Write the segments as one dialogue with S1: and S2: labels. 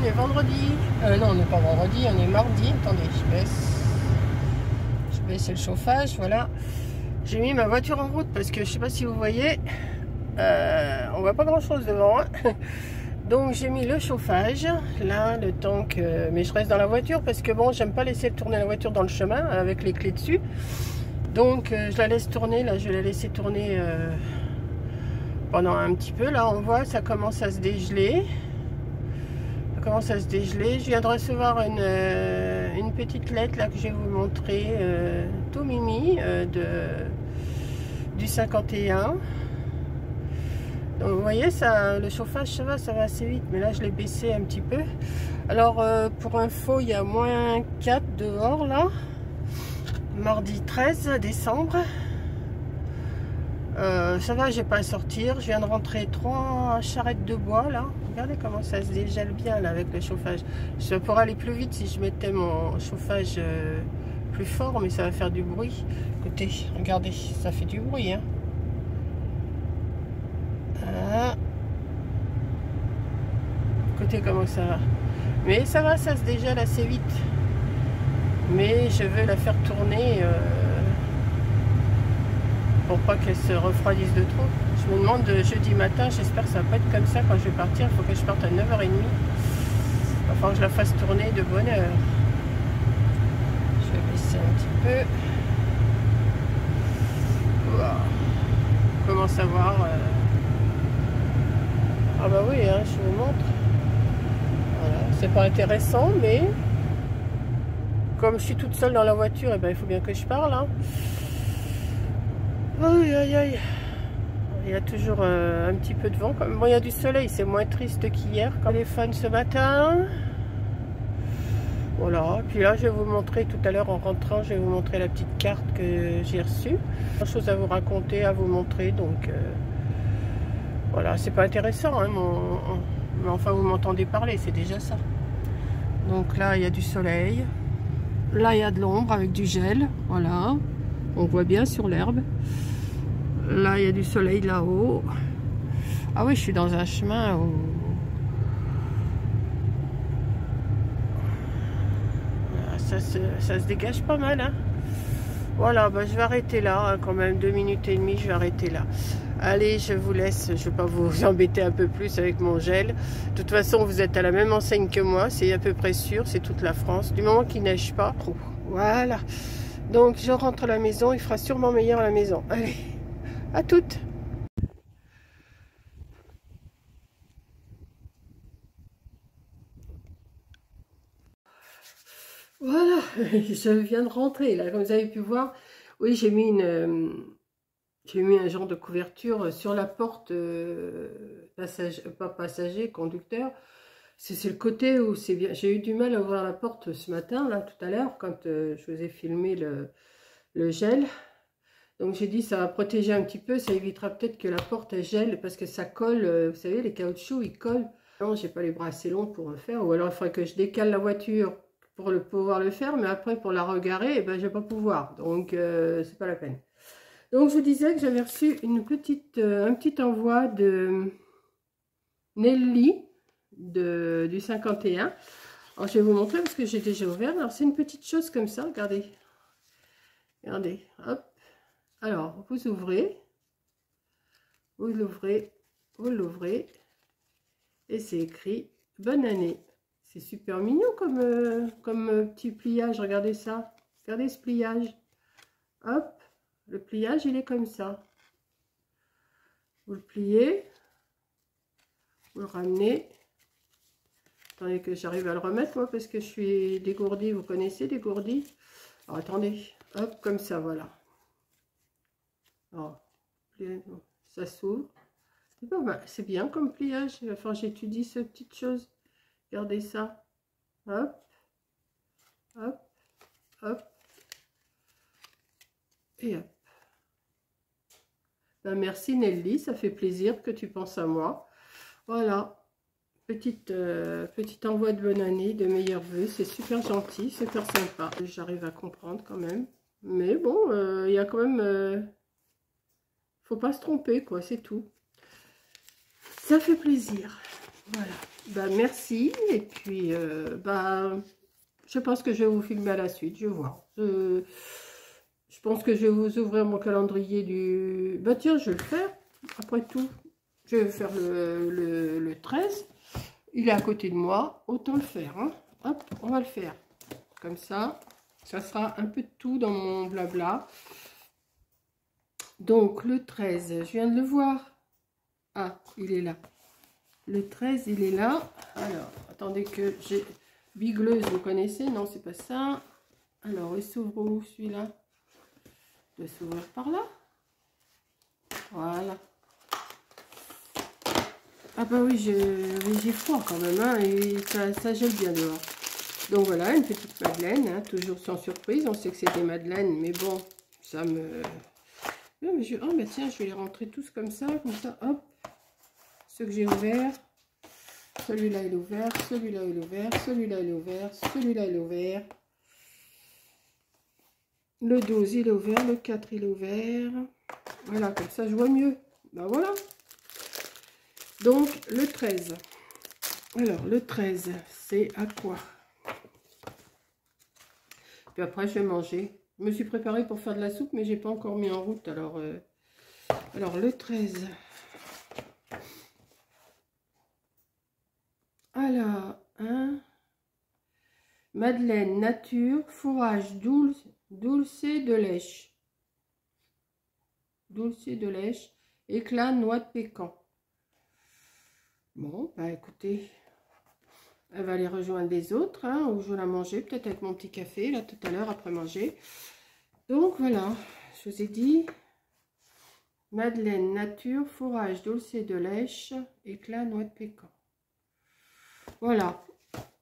S1: est vendredi. Non, on n'est pas vendredi, on est mardi. Attendez, je vais baisser le chauffage, voilà. J'ai mis ma voiture en route parce que je sais pas si vous voyez, on voit pas grand chose devant. Donc j'ai mis le chauffage, là, le temps que... Mais je reste dans la voiture parce que bon, j'aime pas laisser tourner la voiture dans le chemin avec les clés dessus. Donc je la laisse tourner, là, je vais la laisser tourner pendant un petit peu. Là, on voit, ça commence à se dégeler. Je viens de recevoir une petite lettre là que je vais vous montrer, tout mimi, du 51. Donc vous voyez, ça, le chauffage ça va assez vite, mais là je l'ai baissé un petit peu. Alors pour info, il y a moins 4 dehors là, mardi 13 décembre. Ça va, j'ai pas à sortir. Je viens de rentrer 3 charrettes de bois là. Regardez comment ça se dégèle bien là avec le chauffage. Ça pourrait aller plus vite si je mettais mon chauffage plus fort, mais ça va faire du bruit. Écoutez, regardez, ça fait du bruit. Hein. Écoutez comment ça va. Mais ça va, ça se dégèle assez vite. Mais je veux la faire tourner. Pour pas qu'elle se refroidisse de trop. Je me demande jeudi matin, j'espère que ça va pas être comme ça quand je vais partir. Il faut que je parte à 9h30. Il va falloir que je la fasse tourner de bonne heure. Je vais baisser un petit peu. Wow. On commence à voir. Ah bah oui, hein, je vous montre. Voilà. C'est pas intéressant, mais comme je suis toute seule dans la voiture, et ben, il faut bien que je parle. Hein. Aïe aïe aïe. Il y a toujours un petit peu de vent. Bon, il y a du soleil, c'est moins triste qu'hier. Téléphone ce matin. Voilà. Puis là, je vais vous montrer tout à l'heure en rentrant, je vais vous montrer la petite carte que j'ai reçue. Pas de chose à vous raconter, à vous montrer. Donc voilà, c'est pas intéressant. Hein, mais enfin, vous m'entendez parler, c'est déjà ça. Donc là, il y a du soleil. Là, il y a de l'ombre avec du gel. Voilà. On voit bien sur l'herbe. Là, il y a du soleil là-haut. Ah oui, je suis dans un chemin où... Ça se dégage pas mal. Hein. Voilà, bah, je vais arrêter là. Hein, quand même, 2 minutes et demie, je vais arrêter là. Allez, je vous laisse. Je ne vais pas vous embêter un peu plus avec mon gel. De toute façon, vous êtes à la même enseigne que moi. C'est à peu près sûr. C'est toute la France. Du moment qu'il neige pas. Voilà. Donc, je rentre à la maison. Il fera sûrement meilleur à la maison. Allez. À toutes. Voilà, je viens de rentrer là, comme vous avez pu voir. Oui, j'ai mis un genre de couverture sur la porte pas passager, conducteur. C'est le côté où c'est bien. J'ai eu du mal à ouvrir la porte ce matin, là, tout à l'heure, quand je vous ai filmé le gel. Donc j'ai dit ça va protéger un petit peu, ça évitera peut-être que la porte elle gèle parce que ça colle, vous savez les caoutchoucs ils collent. Non, j'ai pas les bras assez longs pour le faire, ou alors il faudrait que je décale la voiture pour pouvoir le faire, mais après pour la regarder, eh ben, je vais pas pouvoir, donc c'est pas la peine. Donc je vous disais que j'avais reçu un petit envoi de Nelly du 51. Alors je vais vous montrer parce que j'ai déjà ouvert. Alors c'est une petite chose comme ça, regardez. Regardez, hop. Alors, vous ouvrez, vous l'ouvrez, et c'est écrit « Bonne année ». C'est super mignon comme petit pliage, regardez ça. Regardez ce pliage. Hop, le pliage, il est comme ça. Vous le pliez, vous le ramenez. Attendez que j'arrive à le remettre, moi, parce que je suis dégourdie. Vous connaissez dégourdie? Alors, attendez, hop, comme ça, voilà. Alors, ça s'ouvre. C'est bien comme pliage. Enfin, j'étudie cette petite chose. Regardez ça. Hop. Hop. Hop. Et hop. Ben, merci Nelly. Ça fait plaisir que tu penses à moi. Voilà. Petit envoi de bonne année, de meilleurs vœux. C'est super gentil, super sympa. J'arrive à comprendre quand même. Mais bon, il y a quand même... faut pas se tromper, quoi, c'est tout. Ça fait plaisir. Voilà. bah, merci. Et puis, bah, je pense que je vais vous filmer à la suite. Je vois. Je pense que je vais vous ouvrir mon calendrier du... Bah tiens, je vais le faire. Après tout, je vais faire le 13. Il est à côté de moi. Autant le faire. Hein. Hop, on va le faire. Comme ça. Ça sera un peu de tout dans mon blabla. Donc, le 13, je viens de le voir. Ah, il est là. Le 13, il est là. Alors, attendez que j'ai... Bigleuse, vous connaissez? Non, c'est pas ça. Alors, il s'ouvre où celui-là? Il doit s'ouvrir par là. Voilà. Ah bah oui, j'ai froid quand même, hein, et ça gèle bien dehors. Donc voilà, une petite madeleine, hein, toujours sans surprise. On sait que c'est des madeleines, mais bon, ça me... Non, mais oh bah tiens, je vais les rentrer tous comme ça, hop. Ceux que j'ai ouverts. Celui-là il est ouvert, celui-là il est ouvert, celui-là il est ouvert, celui-là il est ouvert. Le 12 il est ouvert, le 4 il est ouvert. Voilà, comme ça je vois mieux. Ben voilà. Donc le 13. Alors le 13, c'est à quoi? Puis après je vais manger. Je me suis préparée pour faire de la soupe, mais j'ai pas encore mis en route. Alors le 13. Alors, hein, madeleine, nature, fourrage, dulce de lèche. Dulce de lèche, éclat, noix de pécan. Bon, bah écoutez, elle va les rejoindre les autres, hein, ou je vais la manger, peut-être avec mon petit café, là, tout à l'heure, après manger. Donc, voilà, je vous ai dit, madeleine, nature, fourrage, dulce de lèche, éclat, noix de pécan. Voilà.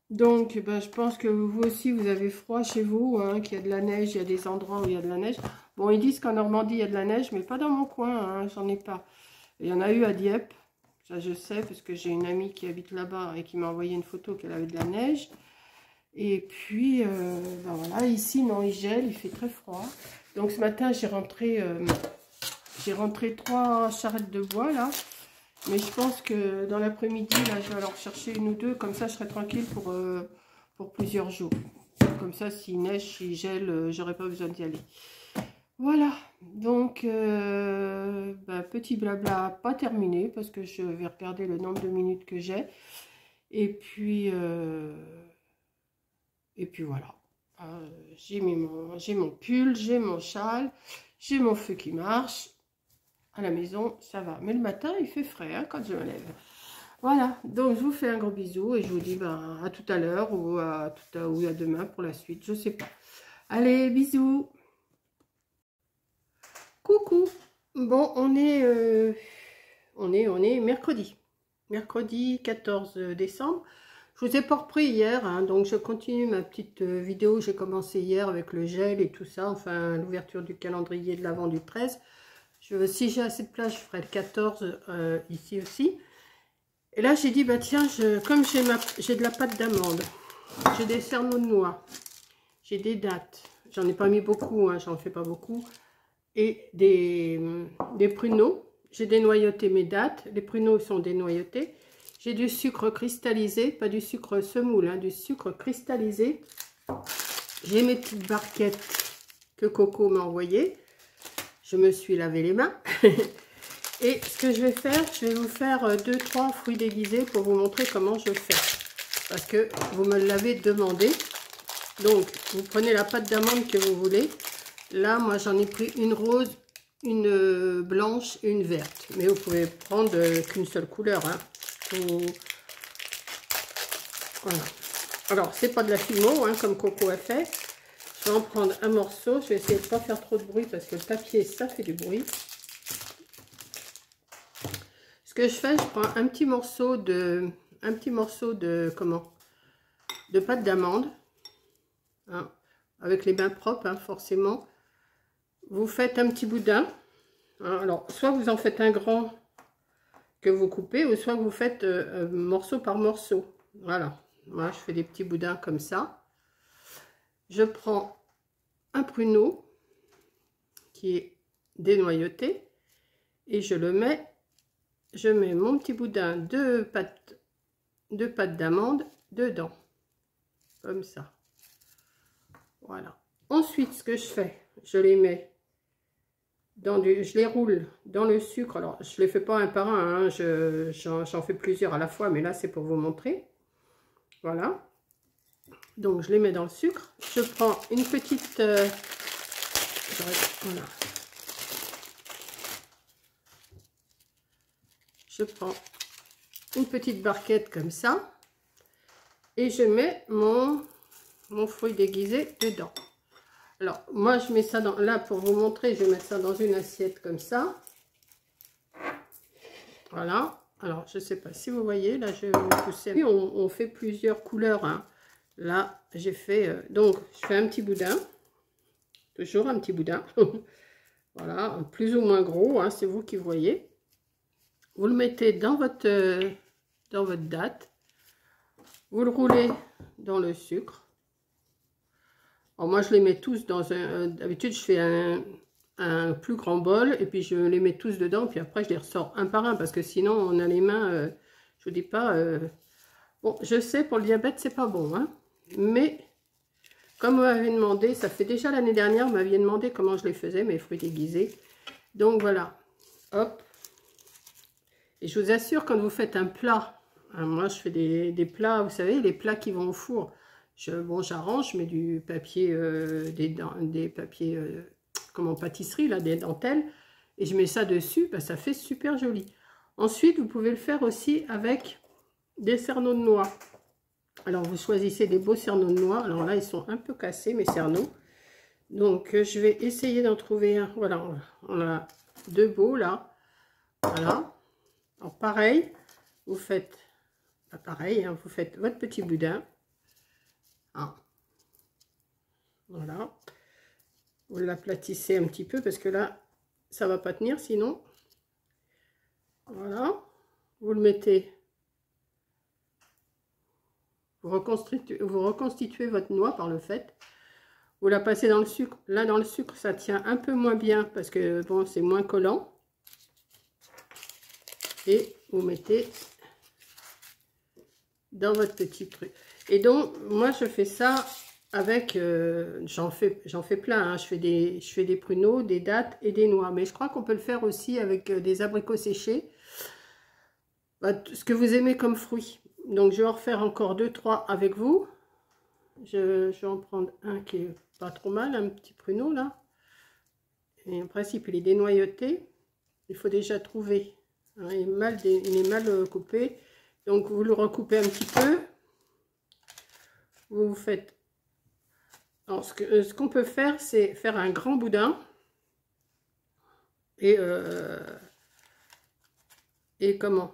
S1: Donc, ben, je pense que vous aussi, vous avez froid chez vous, hein, qu'il y a de la neige, il y a des endroits où il y a de la neige. Bon, ils disent qu'en Normandie, il y a de la neige, mais pas dans mon coin, hein, j'en ai pas. Il y en a eu à Dieppe, ça je sais, parce que j'ai une amie qui habite là-bas et qui m'a envoyé une photo qu'elle avait de la neige. Et puis, ben voilà, ici, non, il gèle, il fait très froid. Donc, ce matin, j'ai rentré 3 charrettes de bois, là. Mais je pense que dans l'après-midi, là, je vais aller en chercher une ou deux. Comme ça, je serai tranquille pour plusieurs jours. Comme ça, s'il neige, s'il gèle, j'aurai pas besoin d'y aller. Voilà. Donc, bah, petit blabla pas terminé. Parce que je vais regarder le nombre de minutes que j'ai. Et puis voilà. J'ai mon pull, j'ai mon châle, j'ai mon feu qui marche. À la maison, ça va. Mais le matin, il fait frais, hein, quand je me lève. Voilà. Donc, je vous fais un gros bisou et je vous dis ben, à tout à l'heure ou à demain pour la suite. Je sais pas. Allez, bisous. Coucou. Bon, on est mercredi. Mercredi 14 décembre. Je vous ai pas repris hier, hein, donc je continue ma petite vidéo. J'ai commencé hier avec le gel et tout ça. Enfin, l'ouverture du calendrier de l'avant du 13. Si j'ai assez de place, je ferai le 14 ici aussi. Et là, j'ai dit, bah tiens, comme j'ai de la pâte d'amande, j'ai des cerneaux de noix, j'ai des dattes, j'en ai pas mis beaucoup, hein, j'en fais pas beaucoup, et des pruneaux. J'ai dénoyauté mes dattes, les pruneaux sont dénoyautés. J'ai du sucre cristallisé, pas du sucre semoule, hein, du sucre cristallisé. J'ai mes petites barquettes que Coco m'a envoyées. Je me suis lavé les mains. Et ce que je vais faire, je vais vous faire 2-3 fruits déguisés pour vous montrer comment je fais. Parce que vous me l'avez demandé. Donc, vous prenez la pâte d'amande que vous voulez. Là, moi, j'en ai pris une rose, une blanche et une verte. Mais vous pouvez prendre qu'une seule couleur. Hein. Voilà. Alors, c'est pas de la fimo, hein, comme Coco a fait. Je vais en prendre un morceau. Je vais essayer de ne pas faire trop de bruit parce que le papier, ça fait du bruit. Ce que je fais, je prends un petit morceau de pâte d'amande, hein, avec les mains propres, hein, forcément. Vous faites un petit boudin. Hein, alors, soit vous en faites un grand que vous coupez, ou soit vous faites morceau par morceau. Voilà. Moi, je fais des petits boudins comme ça. Je prends un pruneau qui est dénoyauté et je mets mon petit boudin de pâte de pâte d'amande dedans. Comme ça. Voilà. Ensuite, ce que je fais, je les mets je les roule dans le sucre. Alors, je les fais pas un par un, hein, j'en fais plusieurs à la fois, mais là, c'est pour vous montrer. Voilà. Donc, je les mets dans le sucre. Je prends une petite... voilà. Je prends une petite barquette comme ça. Et je mets mon fruit déguisé dedans. Alors, moi, je mets ça dans... Là, pour vous montrer, je vais mettre ça dans une assiette comme ça. Voilà. Alors, je ne sais pas si vous voyez. Là, je vais vous pousser. Puis, on fait plusieurs couleurs. Hein. Là, j'ai fait... donc, je fais un petit boudin. Toujours un petit boudin. Voilà. Plus ou moins gros. Hein, c'est vous qui voyez. Vous le mettez dans votre date. Vous le roulez dans le sucre. Alors moi, je les mets tous dans un... D'habitude, je fais un plus grand bol et puis je les mets tous dedans. Puis après, je les ressors un par un parce que sinon, on a les mains... je vous dis pas... Bon, je sais, pour le diabète, c'est pas bon. Hein, mais comme vous m'avez demandé, ça fait déjà l'année dernière, vous m'aviez demandé comment je les faisais, mes fruits déguisés. Donc voilà. Hop. Et je vous assure, quand vous faites un plat... Hein, moi, je fais des plats, vous savez, les plats qui vont au four... Bon, j'arrange, je mets du papier, des papiers, comme en pâtisserie, là, des dentelles, et je mets ça dessus, bah, ça fait super joli. Ensuite, vous pouvez le faire aussi avec des cerneaux de noix. Alors, vous choisissez des beaux cerneaux de noix. Alors là, ils sont un peu cassés, mes cerneaux. Donc, je vais essayer d'en trouver un. Voilà, on a deux beaux, là. Voilà. Alors, pareil, vous faites, pareil, hein, vous faites votre petit boudin. Ah. Voilà, vous l'aplatissez un petit peu parce que là ça va pas tenir sinon. Voilà, vous le mettez, vous reconstituez votre noix par le fait, vous la passez dans le sucre. Là dans le sucre ça tient un peu moins bien parce que bon c'est moins collant, et vous mettez dans votre petit truc. Et donc moi je fais ça avec, j'en fais plein, hein. Je fais des pruneaux, des dattes et des noix, mais je crois qu'on peut le faire aussi avec des abricots séchés, ce que vous aimez comme fruit. Donc je vais en refaire encore 2-3 avec vous. Je vais en prendre un qui est pas trop mal, un petit pruneau là, et en principe il est dénoyauté. Il faut déjà trouver, hein, il est mal coupé, donc vous le recoupez un petit peu. Vous faites... Alors, ce qu'on peut faire, c'est faire un grand boudin et comment?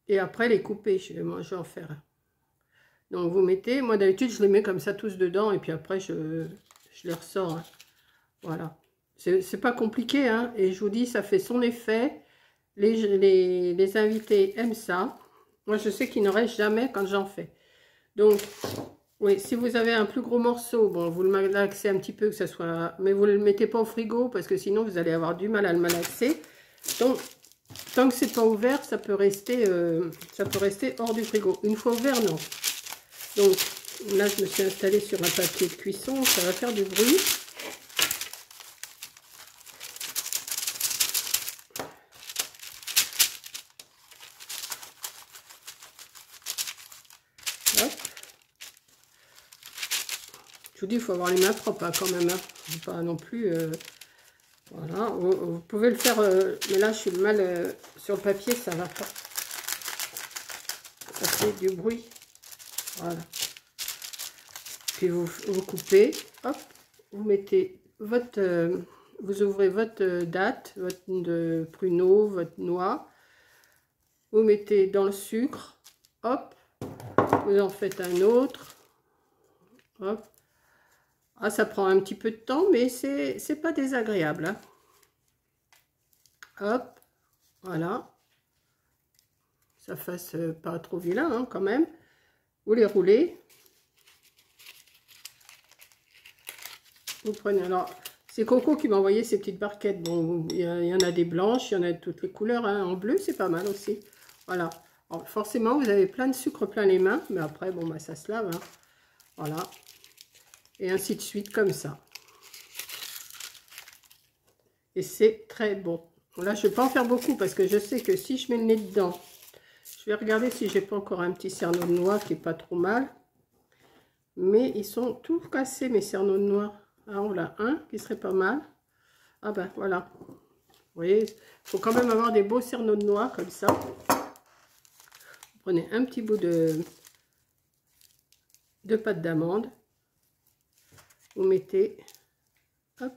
S1: Et après les couper. Je vais en faire un. Donc vous mettez, moi d'habitude je les mets comme ça tous dedans et puis après je les ressors. Hein. Voilà. C'est pas compliqué, hein, et je vous dis, ça fait son effet. Les invités aiment ça. Moi je sais qu'il ne reste jamais quand j'en fais. Donc... Oui, si vous avez un plus gros morceau, bon, vous le malaxez un petit peu, que ça soit... Mais vous ne le mettez pas au frigo, parce que sinon, vous allez avoir du mal à le malaxer. Donc, tant que c'est pas ouvert, ça peut rester hors du frigo. Une fois ouvert, non. Donc, là, je me suis installée sur un papier de cuisson, ça va faire du bruit. Hop. Je vous dis, il faut avoir les mains propres, hein, quand même. Hein. Pas non plus... Voilà, vous pouvez le faire, mais là je suis mal sur le papier, ça va pas. Ça fait du bruit. Voilà. Puis vous coupez, hop, vous mettez votre, vous ouvrez votre date, votre pruneau, votre noix. Vous mettez dans le sucre, hop, vous en faites un autre, hop. Ah, ça prend un petit peu de temps, mais c'est pas désagréable. Hein. Hop, voilà. Ça fasse pas trop vilain, hein, quand même. Vous les roulez. Vous prenez, alors, c'est Coco qui m'a envoyé ces petites barquettes. Bon, il y en a des blanches, il y en a de toutes les couleurs. Hein. En bleu, c'est pas mal aussi. Voilà. Alors, forcément, vous avez plein de sucre plein les mains, mais après, bon, bah, ça se lave, hein. Voilà. Et ainsi de suite, comme ça. Et c'est très bon. Là, je ne vais pas en faire beaucoup, parce que je sais que si je mets le nez dedans, je vais regarder si j'ai pas encore un petit cerneau de noix qui est pas trop mal. Mais ils sont tous cassés, mes cerneaux de noix. Ah, on a un qui serait pas mal. Ah ben, voilà. Vous voyez, il faut quand même avoir des beaux cerneaux de noix, comme ça. Vous prenez un petit bout de pâte d'amande. Vous mettez, hop,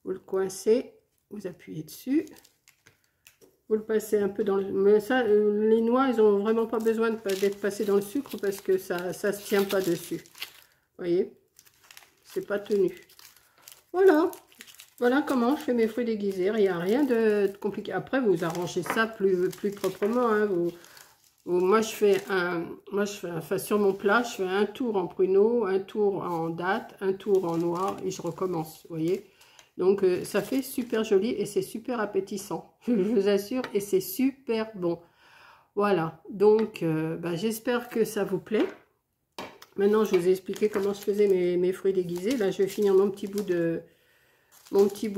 S1: vous le coincez, vous appuyez dessus. Vous le passez un peu dans le... Mais ça, les noix, ils n'ont vraiment pas besoin d'être passés dans le sucre parce que ça ne se tient pas dessus. Vous voyez, c'est pas tenu. Voilà. Voilà comment je fais mes fruits déguisés. Il n'y a rien de compliqué. Après, vous arrangez ça plus proprement. Hein. Moi, enfin, sur mon plat, je fais un tour en pruneau, un tour en date, un tour en noix et je recommence. Vous voyez. Donc, ça fait super joli et c'est super appétissant. Je vous assure, et c'est super bon. Voilà. Donc, j'espère que ça vous plaît. Maintenant, je vous ai expliqué comment je faisais mes fruits déguisés. Là, je vais finir mon petit bout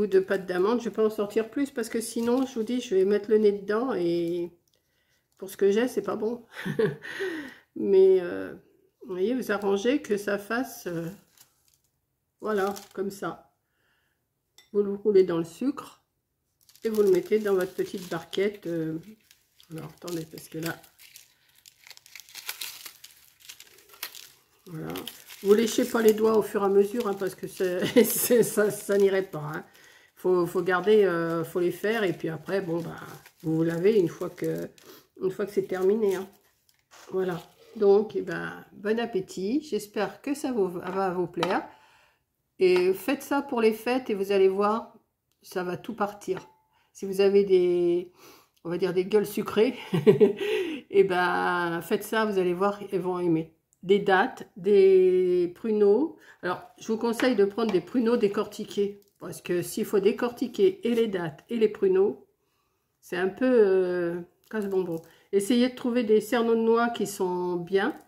S1: de pâte d'amande. Je ne vais pas en sortir plus parce que sinon, je vous dis, je vais mettre le nez dedans et pour ce que j'ai, c'est pas bon. Mais, vous voyez, vous arrangez que ça fasse, voilà, comme ça. Vous le roulez dans le sucre et vous le mettez dans votre petite barquette. Alors, attendez, parce que là, voilà. Vous léchez pas les doigts au fur et à mesure, hein, parce que ça n'irait pas. Hein. Faut garder, faut les faire, et puis après, bon, bah, vous vous lavez une fois que c'est terminé. Hein. Voilà. Donc, bon appétit. J'espère que ça va vous plaire. Et faites ça pour les fêtes, et vous allez voir, ça va tout partir. Si vous avez on va dire des gueules sucrées, et faites ça, vous allez voir, ils vont aimer. Des dattes, des pruneaux. Alors, je vous conseille de prendre des pruneaux décortiqués. Parce que s'il faut décortiquer et les dattes et les pruneaux, c'est un peu casse-bonbon. Essayez de trouver des cerneaux de noix qui sont bien.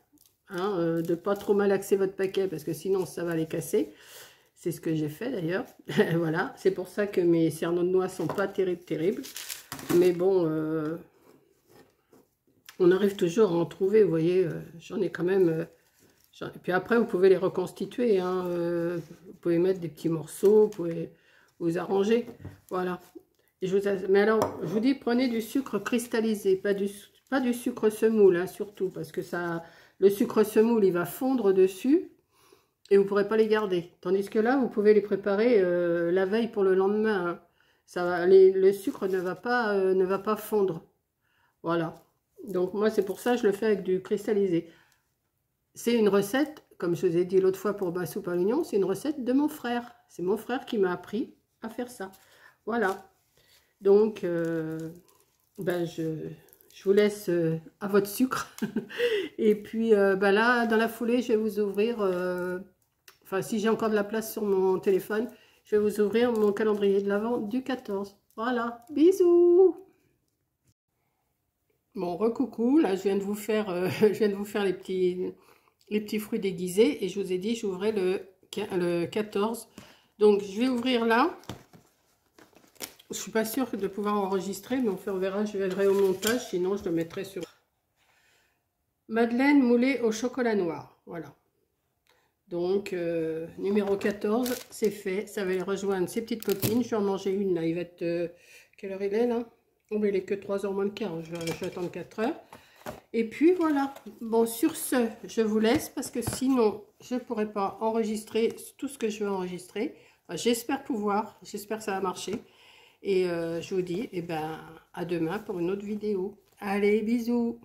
S1: Hein, de pas trop malaxer votre paquet parce que sinon ça va les casser. C'est ce que j'ai fait d'ailleurs. Voilà, c'est pour ça que mes cerneaux de noix sont pas terribles. Mais bon... on arrive toujours à en trouver, vous voyez, j'en ai quand même... et puis après, vous pouvez les reconstituer, hein, vous pouvez mettre des petits morceaux, vous pouvez vous arranger, voilà. Et mais alors, je vous dis, prenez du sucre cristallisé, pas du sucre semoule, hein, surtout, parce que le sucre semoule, il va fondre dessus, et vous ne pourrez pas les garder. Tandis que là, vous pouvez les préparer la veille pour le lendemain. Hein. Le sucre ne va pas fondre, voilà. Donc moi, c'est pour ça que je le fais avec du cristallisé. C'est une recette, comme je vous ai dit l'autre fois pour ma soupe à l'oignon, c'est une recette de mon frère. C'est mon frère qui m'a appris à faire ça. Voilà. Donc, je vous laisse à votre sucre. Et puis, là, dans la foulée, je vais vous ouvrir... enfin, si j'ai encore de la place sur mon téléphone, je vais vous ouvrir mon calendrier de l'Avent du 14. Voilà. Bisous! Bon, recoucou, là je viens de vous faire, les petits fruits déguisés et je vous ai dit j'ouvrais le 14. Donc je vais ouvrir là. Je suis pas sûre de pouvoir enregistrer, mais on verra, je verrai au montage, sinon je le mettrai sur... Madeleine moulée au chocolat noir, voilà. Donc numéro 14, c'est fait, ça va rejoindre ses petites copines. Je vais en manger une là, il va être... quelle heure il est là? Oh, mais il est que 3h moins le quart, je vais attendre 4 heures. Et puis voilà, bon sur ce, je vous laisse parce que sinon je ne pourrai pas enregistrer tout ce que je veux enregistrer. Enfin, j'espère pouvoir, j'espère que ça va marcher. Et je vous dis, à demain pour une autre vidéo. Allez, bisous!